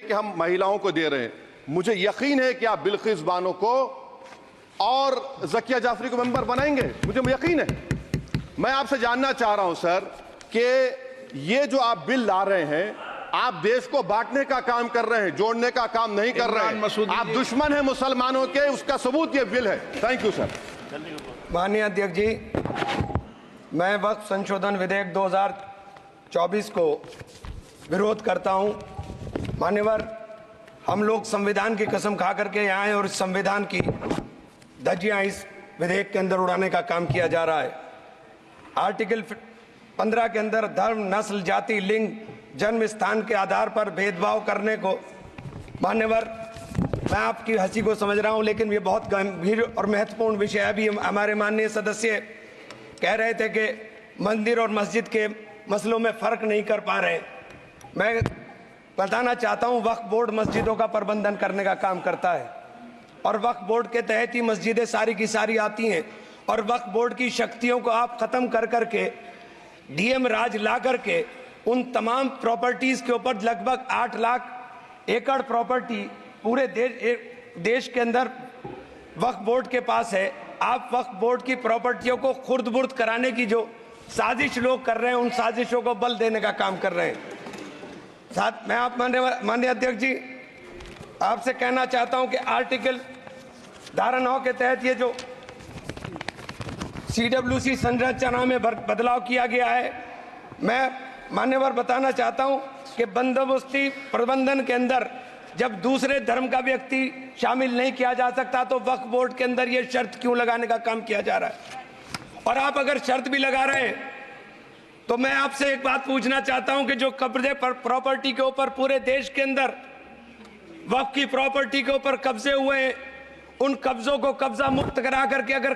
कि हम महिलाओं को दे रहे हैं। मुझे यकीन है कि आप बिल्किस बानो को और ज़किया जाफरी को मेंबर बनाएंगे, मुझे यकीन है। मैं आपसे जानना चाह रहा हूं सर कि ये जो आप बिल ला रहे हैं, आप देश को बांटने का काम कर रहे हैं, जोड़ने का काम नहीं कर रहे हैं। आप दुश्मन हैं मुसलमानों के, उसका सबूत ये बिल है। Thank you sir. माननीय अध्यक्ष जी, मैं वक्फ संशोधन विधेयक 2024 को विरोध करता हूं। मान्यवर, हम लोग संविधान की कसम खा करके यहाँ आए और इस संविधान की धज्जियां इस विधेयक के अंदर उड़ाने का काम किया जा रहा है। आर्टिकल 15 के अंदर धर्म, नस्ल, जाति, लिंग, जन्म स्थान के आधार पर भेदभाव करने को, मान्यवर मैं आपकी हंसी को समझ रहा हूं, लेकिन ये बहुत गंभीर और महत्वपूर्ण विषय है। अभी हमारे माननीय सदस्य कह रहे थे कि मंदिर और मस्जिद के मसलों में फ़र्क नहीं कर पा रहे। मैं बताना चाहता हूं, वक्फ बोर्ड मस्जिदों का प्रबंधन करने का काम करता है और वक्फ बोर्ड के तहत ही मस्जिदें सारी की सारी आती हैं। और वक्फ बोर्ड की शक्तियों को आप ख़त्म कर करके डीएम राज ला करके उन तमाम प्रॉपर्टीज़ के ऊपर लगभग 8 लाख एकड़ प्रॉपर्टी पूरे देश के अंदर वक्फ बोर्ड के पास है। आप वक्फ बोर्ड की प्रॉपर्टियों को खुर्द बुर्द कराने की जो साजिश लोग कर रहे हैं, उन साजिशों को बल देने का काम कर रहे हैं। साथ मैं आप माननीय अध्यक्ष जी आपसे कहना चाहता हूं कि आर्टिकल धारा 9 के तहत ये जो CWC संरचना में बदलाव किया गया है, मैं मान्यवर बताना चाहता हूं कि बंदोबस्ती प्रबंधन के अंदर जब दूसरे धर्म का व्यक्ति शामिल नहीं किया जा सकता, तो वक्फ बोर्ड के अंदर ये शर्त क्यों लगाने का काम किया जा रहा है? और आप अगर शर्त भी लगा रहे हैं तो मैं आपसे एक बात पूछना चाहता हूं कि जो कब्जे पर प्रॉपर्टी के ऊपर पूरे देश के अंदर वक्फ की प्रॉपर्टी के ऊपर कब्जे हुए हैं, उन कब्जों को कब्जा मुक्त करा करके अगर